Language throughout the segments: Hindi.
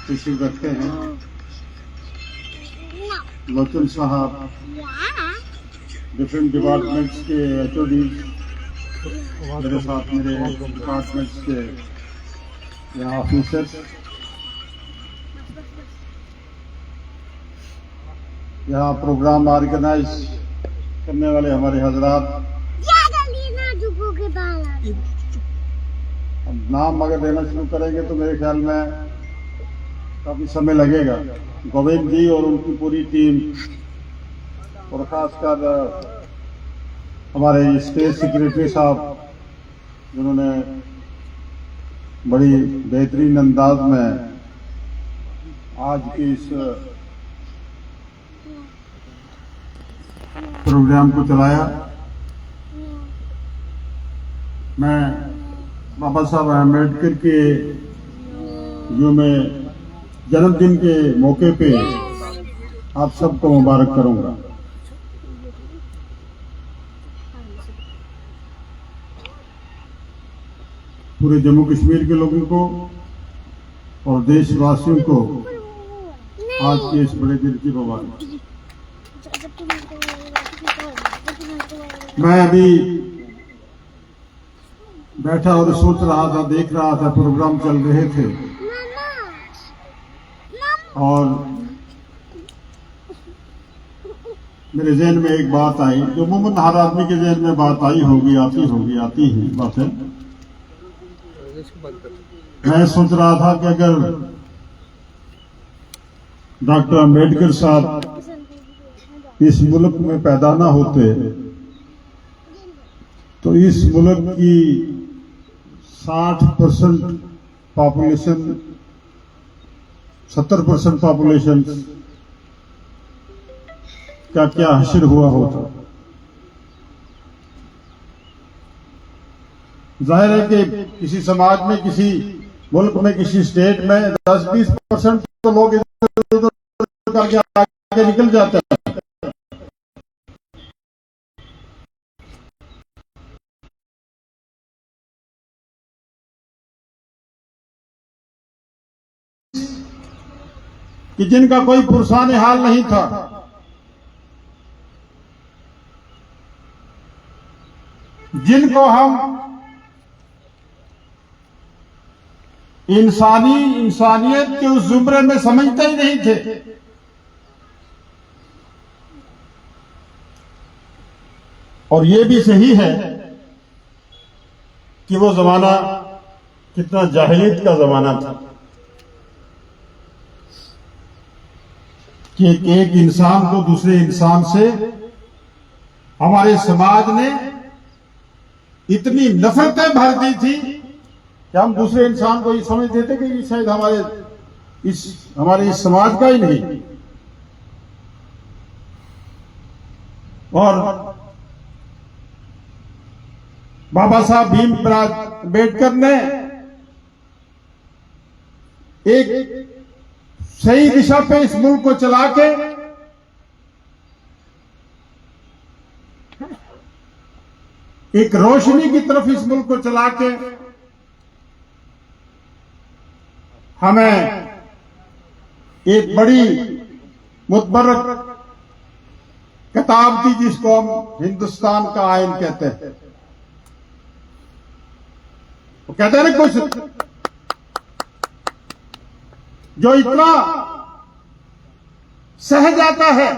तशरीफ रखते हैं। लोचन साहब, डिफरेंट डिपार्टमेंट्स के HOD, मेरे साथ मेरे डिपार्टमेंट्स के यहाँ ऑफिसर्स, यहाँ प्रोग्राम ऑर्गेनाइज करने वाले हमारे हजरात। अब नाम अगर लेना शुरू करेंगे तो मेरे ख्याल में काफी समय लगेगा। गोविंद जी और उनकी पूरी टीम, और खासकर हमारे स्टेट सेक्रेटरी साहब, जिन्होंने बड़ी बेहतरीन अंदाज में आज की इस प्रोग्राम को चलाया। मैं बाबा साहब अम्बेडकर के जन्मदिन के मौके पे आप सबको मुबारक करूंगा। पूरे जम्मू कश्मीर के लोगों को और देशवासियों को आज के इस बड़े दिन की मुबारक। मैं अभी बैठा और सोच रहा था, देख रहा था, प्रोग्राम चल रहे थे और मेरे जहन में एक बात आई, जो अमूमन हर आदमी के जहन में बात आती ही बात है। मैं सोच रहा था कि अगर डॉक्टर अम्बेडकर साहब इस मुल्क में पैदा ना होते तो इस मुल्क की 60% पॉपुलेशन, 70% पॉपुलेशन का क्या हश्र हुआ होता। जाहिर है कि किसी समाज में, किसी मुल्क में, किसी स्टेट में 10-20% तो लोग इधर करके आगे निकल जाते हैं। कि जिनका कोई पुरसाने हाल नहीं था, जिनको हम इंसानियत के उस जुमरे में समझते ही नहीं थे। और ये भी सही है कि वो जमाना कितना जाहिलियत का जमाना था कि एक इंसान को दूसरे इंसान से हमारे समाज ने इतनी नफरतें भर दी थी कि हम दूसरे इंसान को ये समझ देते कि ये शायद हमारे इस समाज का ही नहीं। और बाबा साहब भीमराव अम्बेडकर ने एक सही दिशा पे इस मुल्क को चला के एक रोशनी की तरफ इस मुल्क को चला के हमें एक बड़ी मुतबरक किताब दी, जिसको हम हिंदुस्तान का आइन कहते हैं। वो कहते हैं ना, कुछ जो इतना सह जाता है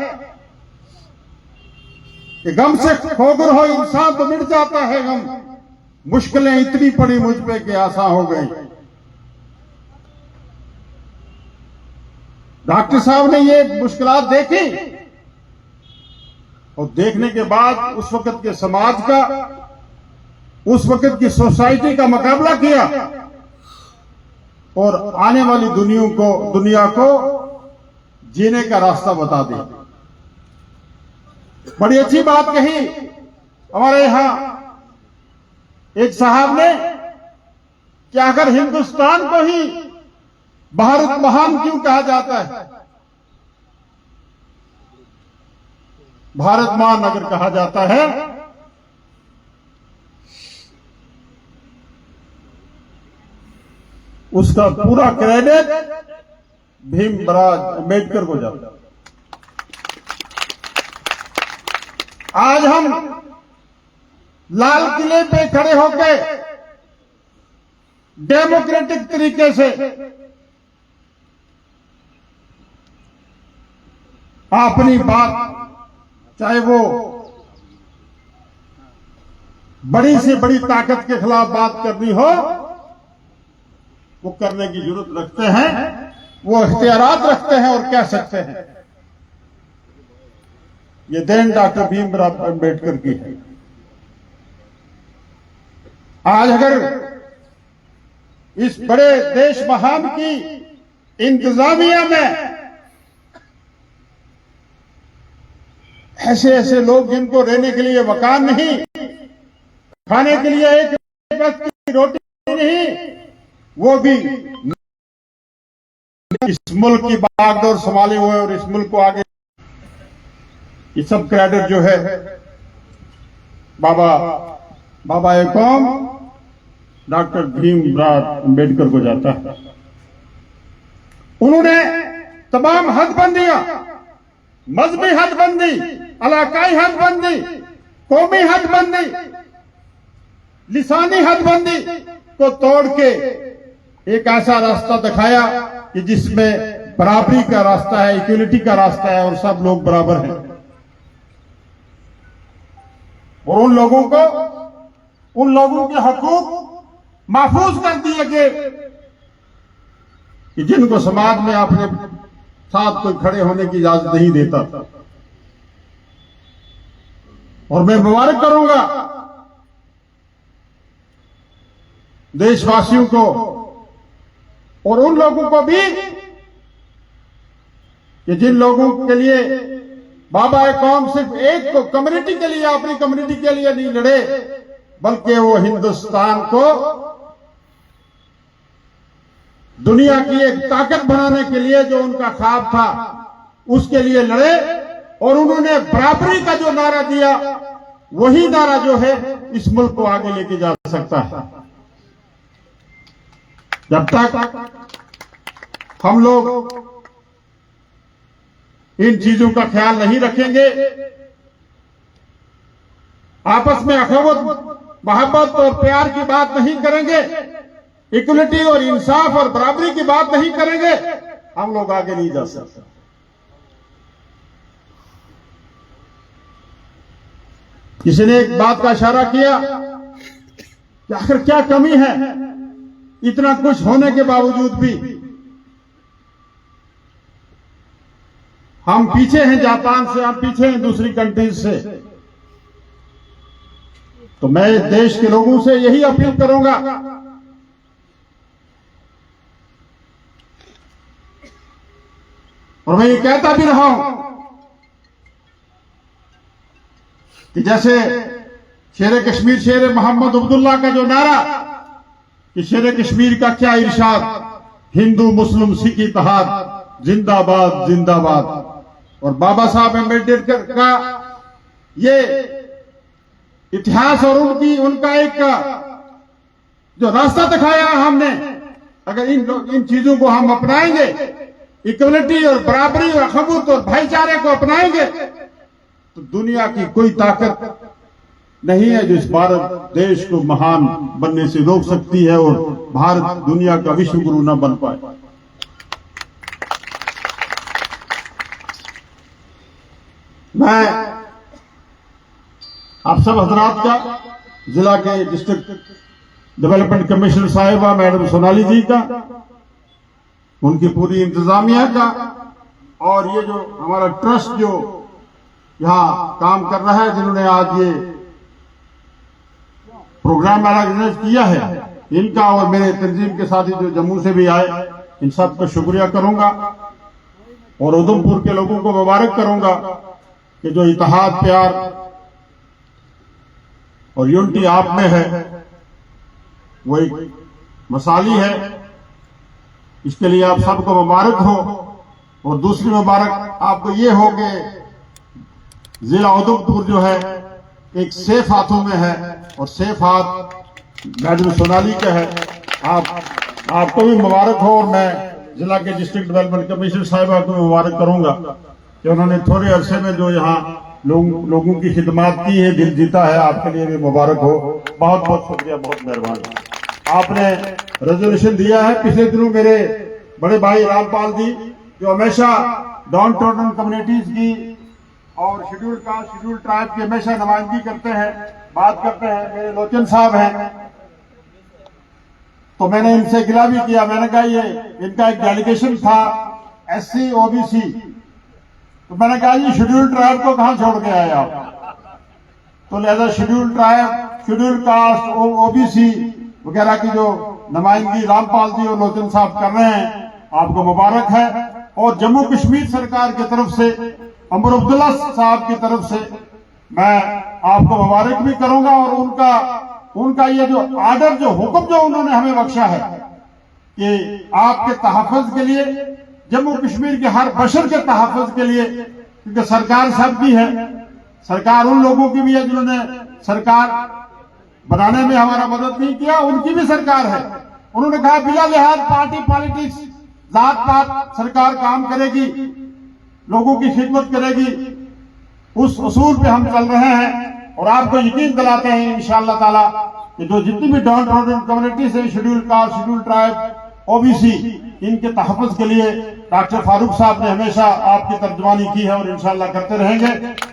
कि गम से खोगर हो इंसान तो मिट जाता है गम, मुश्किलें इतनी पड़ी मुझ पे कि आसान हो गई। डॉक्टर साहब ने ये मुश्किलात देखी और देखने के बाद उस वक्त के समाज का, उस वक्त की सोसाइटी का मुकाबला किया और आने वाली दुनिया को जीने का रास्ता बता दिया। बड़ी अच्छी बात कही हमारे यहां एक साहब ने कि अगर हिंदुस्तान को ही भारत महान क्यों कहा जाता है, भारत महान अगर कहा जाता है उसका पूरा क्रेडिट भीमराव अम्बेडकर को जाता है। आज हम लाल किले पे खड़े होकर डेमोक्रेटिक तरीके से अपनी बात, चाहे वो बड़ी से बड़ी ताकत के खिलाफ बात करनी हो, वो करने की जरूरत रखते हैं, वो इख्तियारात रखते हैं और कह सकते हैं। ये देन डॉक्टर भीमराव अम्बेडकर की है। आज अगर इस बड़े देश महान की इंतजामिया में ऐसे ऐसे लोग जिनको रहने के लिए मकान नहीं, खाने के लिए एक वक्त की रोटी नहीं, वो भी इस मुल्क की बागडोर संभाले हुए और इस मुल्क को आगे, ये सब क्रेडिट जो है बाबा ए कौम डॉक्टर भीमराव अम्बेडकर को जाता है। उन्होंने तमाम हदबंदियां, मजहबी हदबंदी, इलाकाई हदबंदी, कौमी हदबंदी, लिसानी हदबंदी को तोड़ के एक ऐसा रास्ता दिखाया कि जिसमें बराबरी का रास्ता है, इक्वलिटी का रास्ता है और सब लोग बराबर हैं। और उन लोगों के हकूक महफूज कर दिए गए कि जिनको समाज में अपने साथ कोई खड़े होने की इजाजत नहीं देता था। और मैं मुबारक करूंगा देशवासियों को और उन लोगों को भी कि जिन लोगों के लिए बाबा ए कौम सिर्फ एक को कम्युनिटी के लिए, अपनी कम्युनिटी के लिए नहीं लड़े, बल्कि वो हिंदुस्तान को दुनिया की एक ताकत बनाने के लिए जो उनका ख्वाब था उसके लिए लड़े। और उन्होंने बराबरी का जो नारा दिया, वही नारा जो है इस मुल्क को आगे लेके जा सकता है। जब तक हम लोग इन चीजों का ख्याल नहीं रखेंगे, आपस में अखवत, मोहब्बत और प्यार की बात नहीं करेंगे, इक्वलिटी और इंसाफ और बराबरी की बात नहीं करेंगे, हम लोग आगे नहीं जा सकते। किसी ने एक बात का इशारा किया कि आखिर क्या कमी है इतना कुछ होने के बावजूद भी हम पीछे हैं जापान से, हम पीछे हैं दूसरी कंट्रीज से। तो मैं देश के लोगों से यही अपील करूंगा और मैं ये कहता भी रहा हूं कि जैसे शेर कश्मीर शेर मोहम्मद अब्दुल्ला का जो नारा कि शेर कश्मीर का क्या इरशाद, हिंदू मुस्लिम सिख इत्तेहाद जिंदाबाद जिंदाबाद। और बाबा साहब अम्बेडकर का ये इतिहास और उनका एक जो रास्ता दिखाया हमने, अगर इन चीजों को हम अपनाएंगे, इक्वलिटी और बराबरी और अखबूत और भाईचारे को अपनाएंगे, तो दुनिया की कोई ताकत नहीं है जो इस भारत देश को महान बनने से रोक सकती है और भारत दुनिया का विश्व गुरु न बन पाए। मैं आप सब हजरात का, जिला के डिस्ट्रिक्ट डेवलपमेंट कमिश्नर साहिबा मैडम सोनाली जी का, उनकी पूरी इंतजामिया का, और ये जो हमारा ट्रस्ट जो यहां काम कर रहा है, जिन्होंने आज ये प्रोग्राम ऑर्गेनाइज किया है, इनका और मेरे तंजीम के साथी जो जम्मू से भी आए, इन सब का शुक्रिया करूंगा और उधमपुर के लोगों को मुबारक करूंगा कि जो इत्तेहाद, प्यार और यूनिटी आप में है, वो एक मसाली है। इसके लिए आप सबको मुबारक हो। और दूसरी मुबारक आपको ये हो कि जिला उधमपुर जो है एक सेफ हाथों में है और सेफ हाथ मैडम सोनाली का है। आपको भी मुबारक हो और मैं जिला के डिस्ट्रिक्ट डेवलपमेंट कमिश्नर साहिबा को मुबारक करूंगा कि उन्होंने थोड़े अरसे में जो यहाँ लोगों की खिदमत की है, दिल जीता है। आपके लिए भी मुबारक हो। बहुत बहुत शुक्रिया, बहुत मेहरबानी। आपने रेजोल्यूशन दिया है। पिछले दिनों मेरे बड़े भाई रामपाल जी जो हमेशा डाउन टाउन कम्युनिटीज की और शेड्यूल कास्ट शेड्यूल ट्राइब की हमेशा नुमाइंदगी करते हैं, बात करते हैं, मेरे लोचन साहब हैं, तो मैंने इनसे गिला भी किया। मैंने कहा ये इनका एक डेलीगेशन था SC OBC, तो मैंने कहा ये शेड्यूल ट्राइब को कहां छोड़ के आए आप? तो लिहाजा schedule tribe schedule caste OBC वगैरह की जो नुमाइंदगी रामपाल जी और लोचन साहब कर रहे हैं, आपको मुबारक है। और जम्मू कश्मीर सरकार की तरफ से अमर अब्दुल्ला साहब की तरफ से मैं आपको मुबारक भी करूंगा। और उनका ये जो आर्डर, जो हुक्म जो उन्होंने हमें बख्शा है कि आपके तहफ़्फ़ुज़ के लिए, जम्मू कश्मीर के हर बशर के तहफ़्फ़ुज़ के लिए, क्योंकि सरकार सबकी है, सरकार उन लोगों की भी है जिन्होंने सरकार बनाने में हमारा मदद नहीं किया, उनकी भी सरकार है। उन्होंने कहा बिला लिहाज पार्टी पॉलिटिक्स जात पात सरकार काम करेगी, लोगों की खिदमत करेगी। उस उसूल पे हम चल रहे हैं और आपको यकीन दिलाते हैं इंशाअल्लाह ताला कि जो जितनी भी डाउन टाउन कम्युनिटीज हैं, schedule caste schedule tribe OBC, इनके तहफ़्फ़ुज़ के लिए डॉक्टर फारूक साहब ने हमेशा आपकी तर्जुमानी की है और इंशाअल्लाह करते रहेंगे।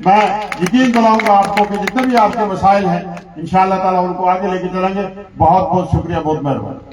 मैं यकीन दिलाऊंगा आपको कि जितने भी आपके मसाइल हैं इंशाअल्लाह ताला उनको आगे लेके चलेंगे। बहुत बहुत शुक्रिया, बहुत मेहरबानी।